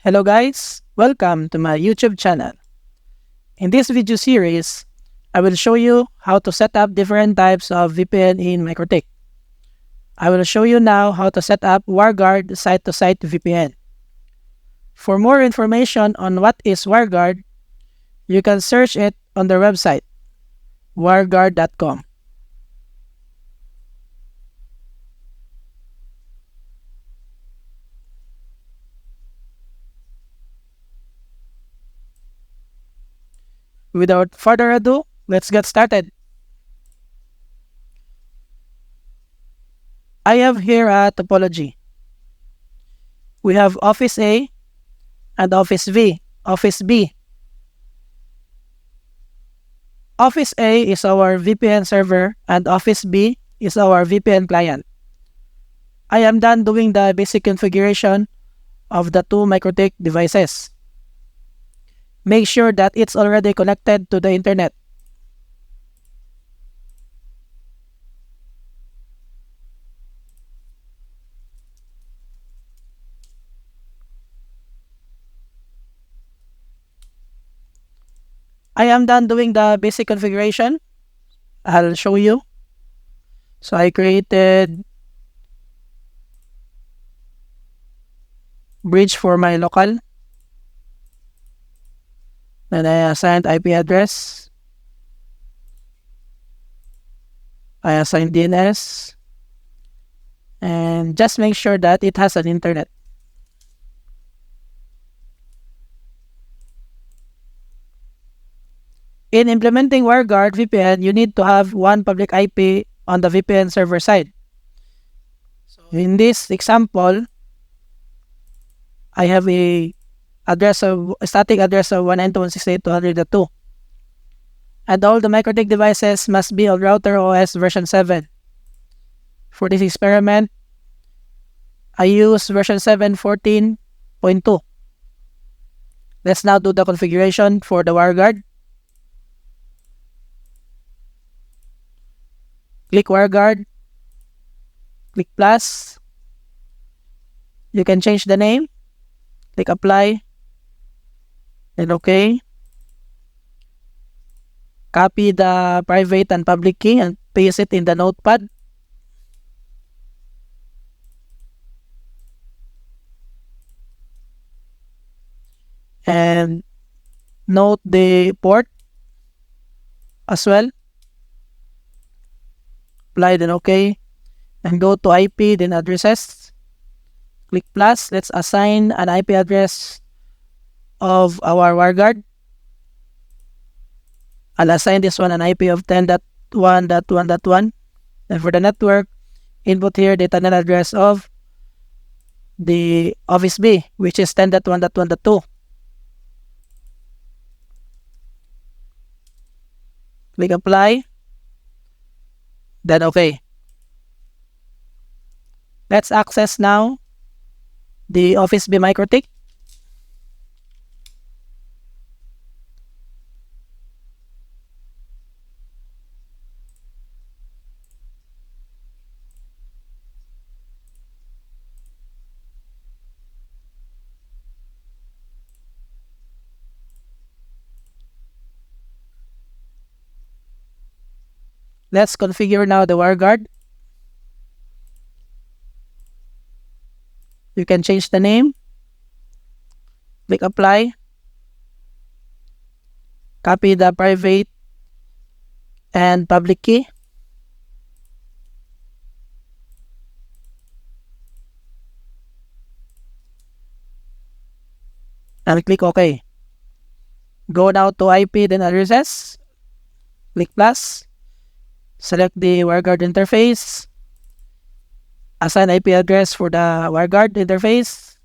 Hello guys, welcome to my YouTube channel. In this video series, I will show you how to set up different types of VPN in MikroTik. I will show you now how to set up WarGuard site-to-site VPN. For more information on what is WarGuard, you can search it on their website, warguard.com. Without further ado, let's get started. I have here a topology. We have Office A and Office B. Office A is our VPN server and Office B is our VPN client. I am done doing the basic configuration of the two MikroTik devices. Make sure that it's already connected to the internet. I am done doing the basic configuration. I'll show you. So I created bridge for my local. Then I assigned IP address. I assigned DNS. And just make sure that it has an internet. In implementing WarGuard VPN, you need to have one public IP on the VPN server side. So in this example, I have a static address of 192.168.200.2. And all the MikroTik devices must be on router OS version 7. For this experiment, I use version 7.14.2. Let's now do the configuration for the WarGuard. Click WarGuard. Click plus. You can change the name. Click apply. Then OK. Copy the private and public key and paste it in the notepad. And note the port as well. Apply, then OK. And go to IP, then addresses. Click plus. Let's assign an IP address of our WarGuard. I'll assign this one an IP of 10.1.1.1. And for the network, input here the tunnel address of the Office B, which is 10.1.1.2. Click apply. Then OK. Let's access now the Office B MikroTik. Let's configure now the WarGuard. You can change the name. Click apply. Copy the private and public key. And click OK. Go now to IP, then addresses. Click plus. Select the WarGuard interface. Assign IP address for the WarGuard interface.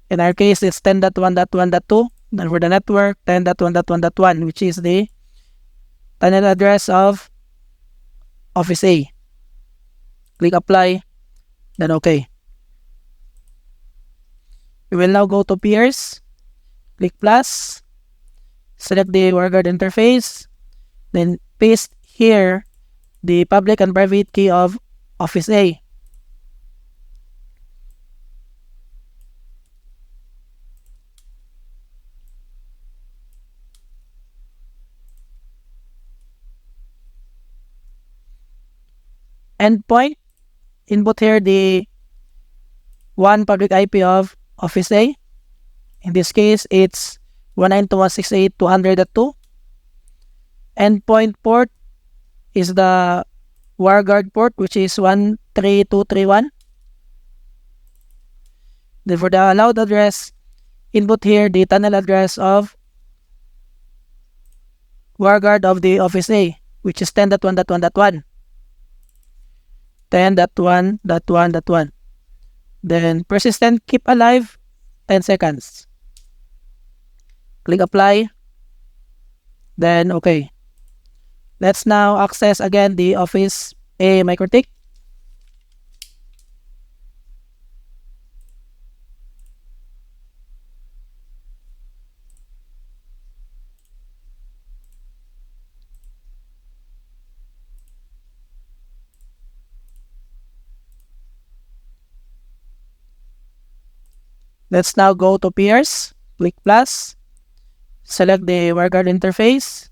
In our case, it's 10.1.1.2. Then for the network, 10.1.1.1, which is the tunnel address of Office A. Click apply, then OK. We will now go to peers. Click plus. Select the WarGuard interface. Then paste here the public and private key of Office A. endpoint, input here the one public IP of Office A. In this case, it's 192.168.200.2. Endpoint port is the WireGuard port, which is 13231. Then for the allowed address, input here the tunnel address of WireGuard of the Office A, which is 10.1.1.1. 10.1.1.1. Then persistent keep alive, 10 seconds. Click apply. Then okay. Let's now access again the Office A MikroTik. Let's now go to peers, click plus, select the WireGuard interface,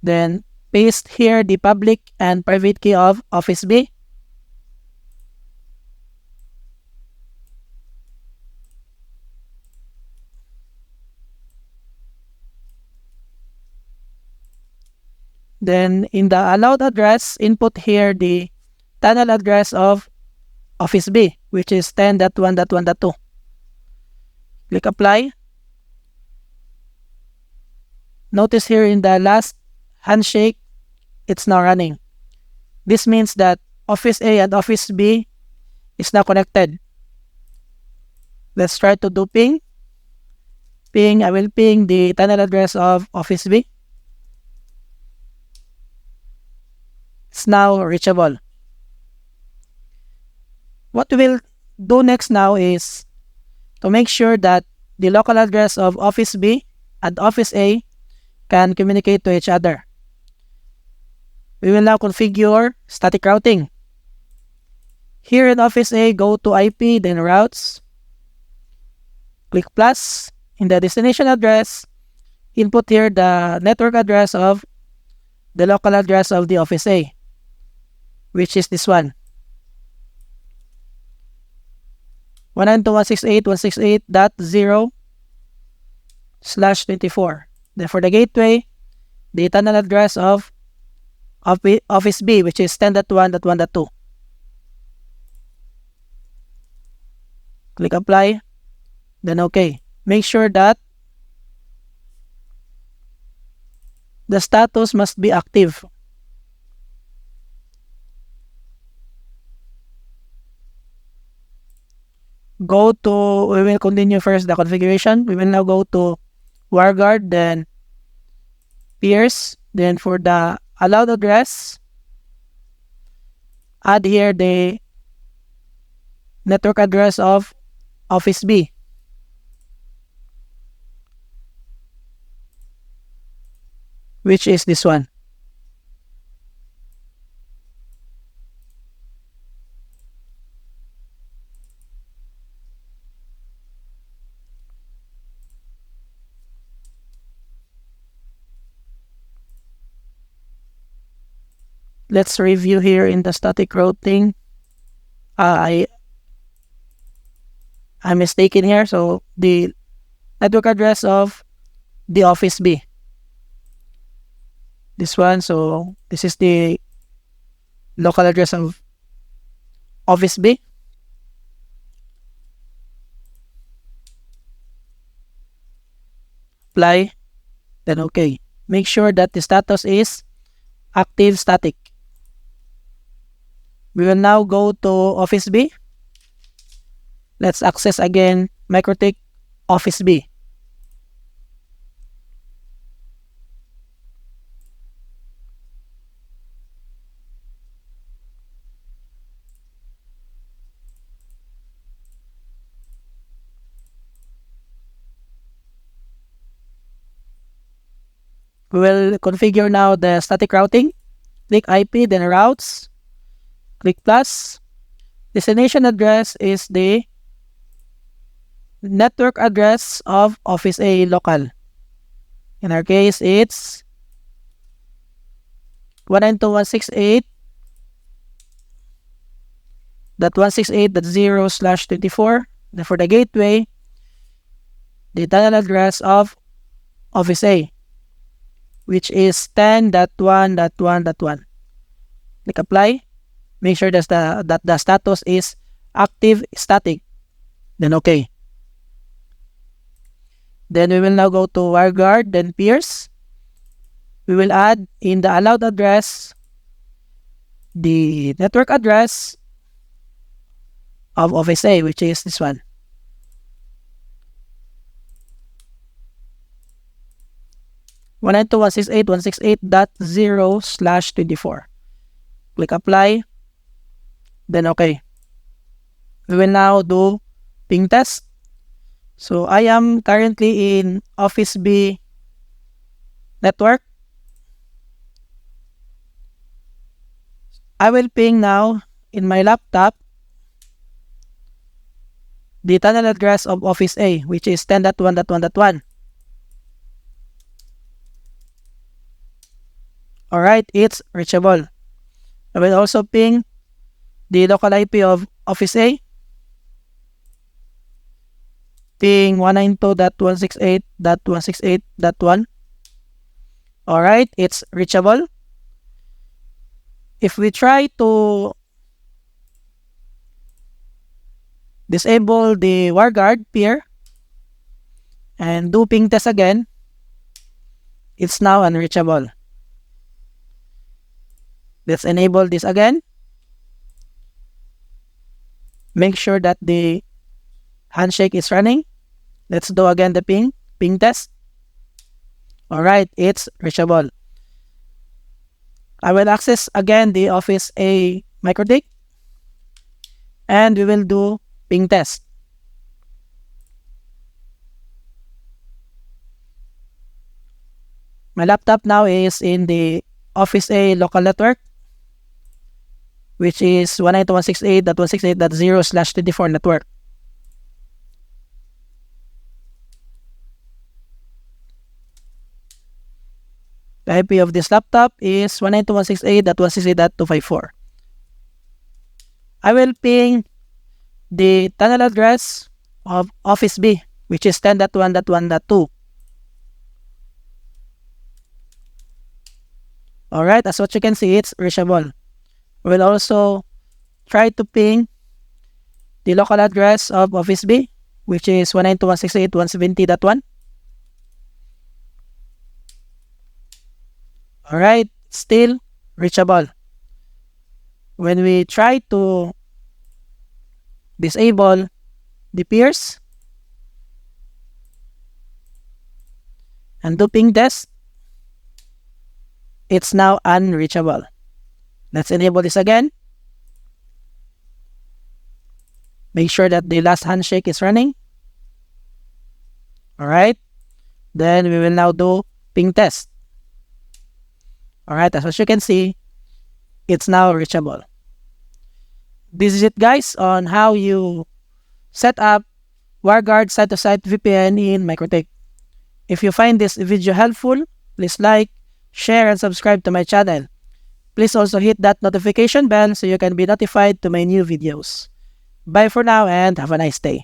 then paste here the public and private key of Office B. Then in the allowed address, input here the tunnel address of Office B, which is 10.1.1.2. Click apply. Notice here in the last handshake, it's now running. This means that Office A and Office B is now connected. Let's try to do ping. Ping, I will ping the tunnel address of Office B. It's now reachable. What we will do next now is to make sure that the local address of Office B and Office A can communicate to each other. We will now configure static routing. Here in Office A, go to IP, then routes. Click plus. In the destination address, input here the network address of the local address of the Office A, which is this one. 192.168.168.0/24. Then for the gateway, the tunnel address of Office B, which is 10.1.1.2. Click apply, then okay. Make sure that the status must be active. We will continue first the configuration. We will now go to WireGuard, then peers. Then for the allowed address, add here the network address of Office B. Which is this one. Let's review here in the static routing. I'm mistaken here. So the network address of the Office B. This one. So this is the local address of Office B. Apply. Then okay. Make sure that the status is active static. We will now go to Office B. Let's access again MikroTik Office B. We will configure now the static routing. Click IP, then routes. Click plus. Destination address is the network address of Office A local. In our case, it's 192.168 10.168.0/24. Then for the gateway, the tunnel address of Office A, which is 10.1.1.1. Click apply. Make sure that the status is active static. Then okay. Then we will now go to WireGuard, then peers. We will add in the allowed address the network address of Office A, which is this one. (192.168.168.0/24). Click apply. Then okay. We will now do ping test. So I am currently in Office B network. I will ping now in my laptop the tunnel address of Office A, which is 10.1.1.1. Alright, it's reachable. I will also ping the local IP of Office A. Ping 192.168.168.1. Alright, it's reachable. If we try to disable the WireGuard peer and do ping test again, it's now unreachable. Let's enable this again. Make sure that the handshake is running. Let's do again the ping test. Alright, it's reachable. I will access again the Office A MikroTik and we will do ping test. My laptop now is in the Office A local network, which is 192.168.168.0/24 network. The IP of this laptop is 192.168.168.254. I will ping the tunnel address of Office B, which is 10.1.1.2. Alright, as what you can see, it's reachable. We will also try to ping the local address of Office B, which is 192.168.170.1. Alright, still reachable. When we try to disable the peers and do ping test, it's now unreachable. Let's enable this again. Make sure that the last handshake is running. Alright. Then we will now do ping test. Alright, as you can see, it's now reachable. This is it, guys, on how you set up WireGuard site-to-site VPN in MikroTik. If you find this video helpful, please like, share, and subscribe to my channel. Please also hit that notification bell so you can be notified to my new videos. Bye for now and have a nice day.